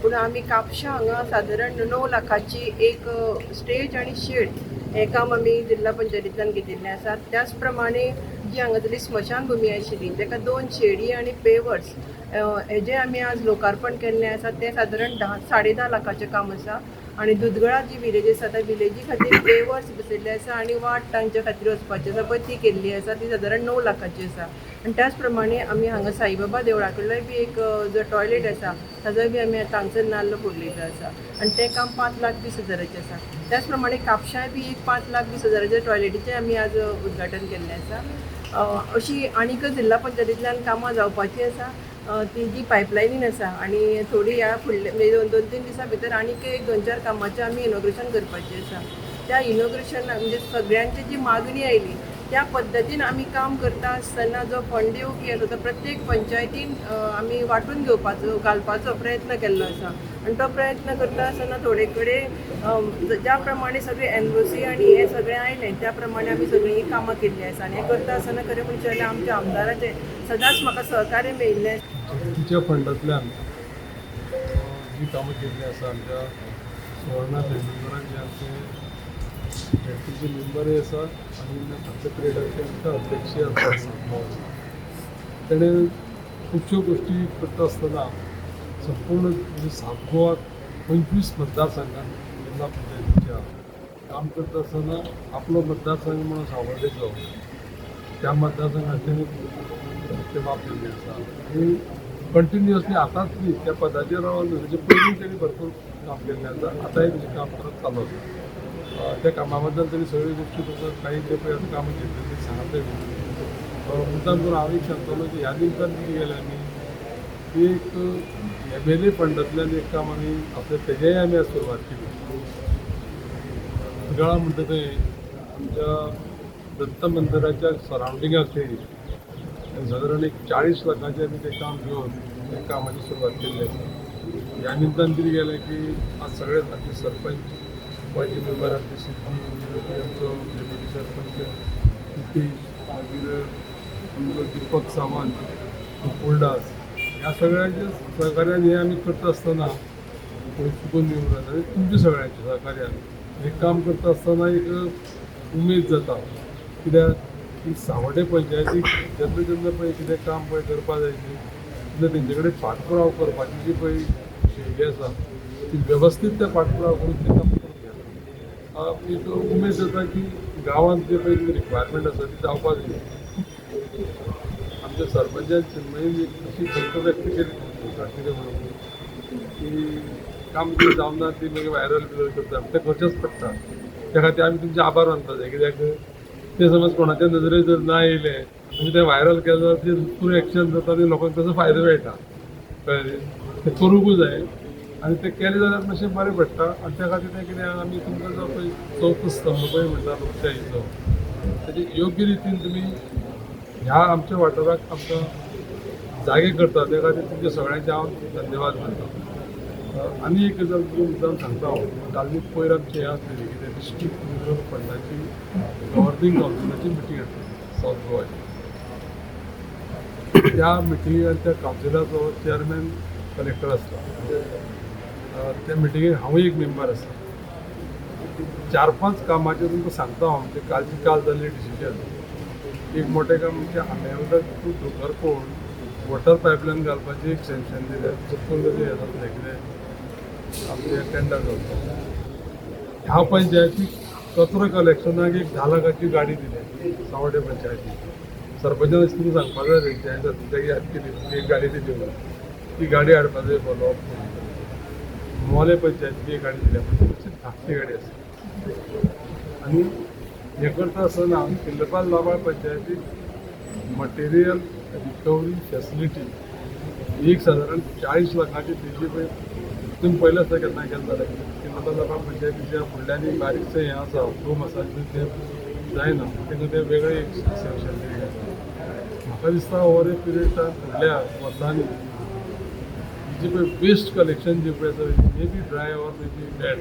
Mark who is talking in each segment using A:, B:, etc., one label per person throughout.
A: पूण आमी कापशां हांगा सादारण 9 लाखाची एक स्टेज आनी शेड हें काम आमी जिल्हा पंचायतींतल्यान घेतिल्लें आसा. त्याच प्रमाणे जी हांगासरली स्मशान भुमी आशिल्ली तेका 2 शेडी आनी पेवर्स हेजें आमी आज लोकार्पण केल्लें आसा. तें सादारण 10-10.5 लाखाचें काम आसा. आनी दुधगळा जी विलेज आसा त्या विलेजी खातीर पेवर्स बसयल्ले आसा आनी वाट तांच्या खातीर वचपाची आसा पळय ती केल्ली आसा. ती सादारण 9 लाखाची आसा. आनी त्याच प्रमाणे आमी हांगा साईबाबा देवळा कडलोय बी एक जो टॉयलेट आसा ताजोय बी आमी आतां हांगसर नाल्ल फोडलेलो आसा आनी तें काम 5,20,000 आसा. त्याच प्रमाणे कापशांय बी एक 5,20,000 टॉयलेटीचें आमी आज उद्घाटन केल्लें आसा. अशी आनीक जिल्हा पंचायतींतल्यान कामां जावपाची आसा. ती जी पायपलायनीन आसा आनी थोडी ह्या फुडले म्हणजे 2-3 दिसां भितर आनीक एक 2-4 कामाचें आमी इनॉग्रेशन करपाचें आसा. त्या इनॉग्रेशन म्हणजे सगळ्यांची जी मागणी आयली त्या पद्दतीन आमी काम करता आसतना जो फंड येवपी आसा तो प्रत्येक पंचायतीन आमी वांटून घेवपाचो घालपाचो प्रयत्न केल्लो आसा. आनी तो प्रयत्न करता आसतना थोडे कडेन ज्या प्रमाणे सगळे एनओसी आनी हें सगळें आयलें त्या प्रमाणे आमी सगळीं कामां केल्लीं आसा. आनी हें करता आसतना खरें म्हणचें जाल्यार आमच्या आमदाराचें सदांच म्हाका सहकार्य मेळिल्लें.
B: तिच्या फंडांतल्यान जी कामां केल्ली आसा आमच्या सुवर्णा मेंबरान जे आमचे जे मेंबरय आसा आनी सेक्रेटरीचे आमच्या अध्यक्षीय आसा. तेणें खुबश्यो गोश्टी करता आसतना संपूर्ण म्हणजे सावथ गोवाक 25 मतदारसंघान जिल्हा पंचायतीच्या काम करता आसतना आपलो मतदारसंघ म्हणून सावड्डेचो त्या मतदारसंघाचेर ते वापरिल्ले आसा. आनी कंटिन्युअसली आतांच न्ही त्या पदाचेर रावन म्हणजे पयलीं तेणी भरपूर काम केल्लें आसा. आतांय तेजें काम परत चालू आसा. त्या कामा बद्दल तरी सगळ्यो गोश्टी तुका काही जे पळय आतां कामां घेतली ती सांगतले. मुद्दाम करून हांव एक सांगतलो की ह्या निमतान कितें केलें आमी की एक MLA फंडांतल्यान एक काम आमी आपल्या तेजेय आमी आज सुरवात केली. उदगाळा म्हणटा थंय आमच्या दत्त मंदिराच्या सरावंडिंगाक थंय सादारण एक 40 लाखाचें आमी तें काम घेवन त्या कामाची सुरवात केल्ली आसा. ह्या निमतान कितें केलें की आज सगळे आमचे सरपंच गोंयचे मेंबर आमचे सिद्धी आमचो डेप्युटी सरपंच नितीश मागीर आमचो दीपक सावंत फुलदास ह्या सगळ्यांच्या सहकार्यान हें आमी करता आसतना चुकून येवंक आनी तुमच्या सगळ्यांच्या सहकार्यान हें काम करता आसतना एक उमेद जाता. कित्याक की सावड्डे पंचायतीक जेन्ना जेन्ना पळय कितें काम पळय करपा जाय तेन्ना तेंचे कडेन पाठपुराव करपाची जी पळय हें आसा ती वेवस्थीत त्या पाठपुराव करून तें काम करून घेता. एक उमेद जाता की गांवांत जे पळय कितें रिक्वायरमेंट आसा ती जावपाक जाय. आमच्या सरपंचान चिन्मयीन एक अशी खंत व्यक्त केली कितें म्हणून की काम जें जावना ती मागीर व्हायरल बिरल करता तें करचेंच पडटा. त्या खातीर आमी तुमचे आभार मानता जाय. कित्याक ते समज कोणाच्या नजरेक जर ना येयलें तुमी तें व्हायरल केलें जाल्यार तें पुरो एक्शन जाता आनी लोकांक ताचो फायदो मेळटा. कळ्ळें तें करूंकूच जाय आनी तें केलें जाल्यार मातशें बरें पडटा. आनी त्या खातीर तें कितें आमी तुमकां जो पळय चवथो स्तंभ पळय म्हणटा लोकशायेचो तेजे योग्य रितीन तुमी ह्या आमच्या वाठाराक आमकां जागे करता त्या खातीर तुमच्या सगळ्यांचे हांव धन्यवाद मानता. आनी एक गजाल तुका मुद्दाम सांगता हांव काल पयर आमची हें आसलेली कितें डिस्ट्रिक्ट म्युनिसिपल फंडाची गव्हर्निंग कावन्सिलाची मिटींग आसली सावथ गोवाची. त्या मिटिंगेक त्या कावन्सिलाचो चेअरमॅन कलेक्टर आसता. त्या मिटिंगेक हांवूय एक मेंबर आसा. 4-5 कामाचें तुमकां सांगता हांव म्हणजे काल जाल्लें डिसिजन. एक मोठें काम म्हणजे आंब्या उदक टू दोंगरकोण वॉटर पायपलायन घालपाचें एक सँक्शन दिलें. चुकून हें जातलें कितें आमचें टेंडर जावपाक. ह्या पंचायतीक कचरो कलेक्शनाक एक 10 लाखाची गाडी दिली सावड्डे पंचायतीक. सरपंचान अशें तुमकां सांगपाक जाय तेंच्या तेगे याद केली एक गाडी दिली म्हणून ती गाडी हाडपाक जाय फॉलो अप करून. मोले पंचायतीक एक गाडी दिल्या म्हणजे तशी धाकटी गाडी आसा. आनी हें करता आसतना आमी पिल्लपाल लाबाळ पंचायतीक मटेरियल रिकवरी फॅसिलिटी एक सादारण 40 लाखाची तेजी पळय तुम्ही पयलें आसता केन्ना केन्ना जाल्यार पिल्लपाल लाबाळ पंचायतीच्या फुडल्यान बारीकशें हें आसा रूम आसा तें जायना तेका तें वेगळें एक सँक्शन दिलें आसा. म्हाका दिसता ओवर ए पिरियड फुडल्या वर्सांनी जी पळय वेस्ट कलेक्शन जी पळय आसा may be dry or may be wet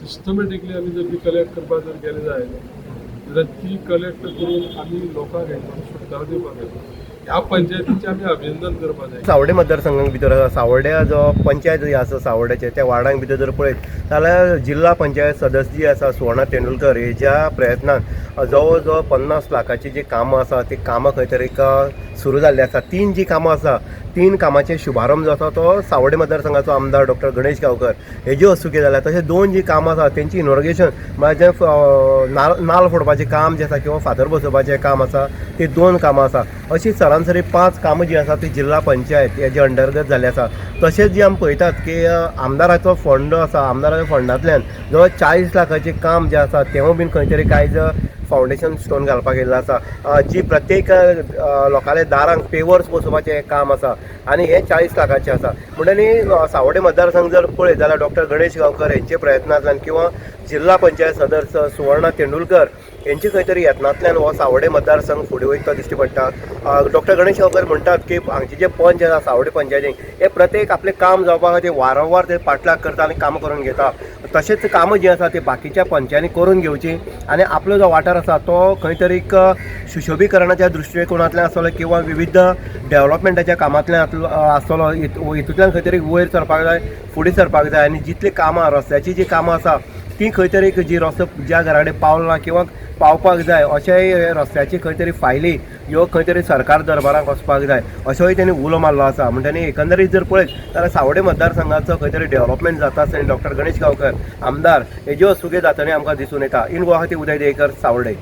B: systematically आमी जर ती कलेक्ट करपाक जर गेले जायत जाल्यार ती कलेक्ट करून आमी लोकांक हें सुविधा दिवपाक जाय. ह्या पंचायतीचे आमी अभिनंदन करपा जाय.
C: सावड्डे मतदारसंघाक भितर आसा सावड्ड्या जो पंचायत जी आसा सावड्ड्याचे त्या वार्डांक भितर जर पळयत जाल्यार जिल्हा पंचायत सदस्य जी आसा सुवर्णा तेंडुलकर हेज्या प्रयत्नान जवळ जवळ 50 लाखाची जी कामां आसा ती कामां खंय तरी सुरू जाल्ली आसा. 3 जी कामां आसा 3 कामाचे शुभारंभ जो आसा तो सावड्डे मतदारसंघाचो आमदार डॉक्टर गणेश गांवकर हेजे हस्तुकी जाल्या. तशेंच 2 जी कामां आसा तेंची इनॉग्रेशन म्हणजे जें नाल्ल फोडपाचें काम जें आसा किंवा फातर बसोवपाचें काम आसा ती 2 कामां आसा. अशी सरासरी 5 कामां जी आसा ती जिल्हा पंचायत हेजे अंतर्गत जाल्ली आसा. तशेंच जी आमी पळयतात की आमदाराचो फंड आसा आमदाराच्या फंडांतल्यान जवळ 40 लाखाचें काम जें आसा तेवूय बीन खंय तरी कांयच फावंडेशन स्टोन घालपाक येयल्लो आसा. जी प्रत्येक लोकांच्या दारांक पेवर्स बसोवपाचें काम आसा आनी हे 40 लाखाचें आसा. म्हणटनी सावड्डे मतदारसंघ जर पळयत जाल्यार डॉक्टर गणेश गांवकर हेंचे प्रयत्नांतल्यान किंवा जिल्हा पंचायत सदस्य सुवर्णा तेंडुलकर हेंचे खंय तरी यत्नांतल्यान हो सावड्डे मतदारसंघ फुडें वयता दिश्टी पडटा. डॉक्टर गणेश गांवकर म्हणटात की हांगचे जे पंच आसा सावड्डे पंचायतीक हे प्रत्येक आपलें काम जावपा खातीर वारंवार ते पाटलाग करता आनी कामां करून घेता. तशेंच कामां जी आसा ती बाकीच्या पंचांनी करून घेवची आनी आपलो जो वाठार आसा तो खंय तरी सुशोभीकरणाच्या दृश्टिकोनांतल्यान आसतलो किंवा विविध डेव्हलपमेंटाच्या कामांतल्यान आसतलो हितूंतल्यान खंय तरी वयर सरपाक जाय फुडें सरपाक जाय. आनी जितलीं कामां रस्त्याची जी कामां आसा ती खंय तरी जी रस्तो ज्या घरा कडेन पावला किंवा पावपाक जाय अशेंय रस्त्याची खंय तरी फायली ह्यो खंय तरी सरकार दरबाराक वचपाक जाय अशेंय तेणी उलो मारलो आसा. म्हणटनी एकंदरीत जर पळयत जाल्यार सावड्डे मतदारसंघाचो खंय तरी डेव्हलपमेंट जाता आसतना डॉक्टर गणेश गांवकर आमदार हेज्यो हस्तुकी जातनी आमकां दिसून येता. इन गुवाहाटी उदय देयकर सावड्डे.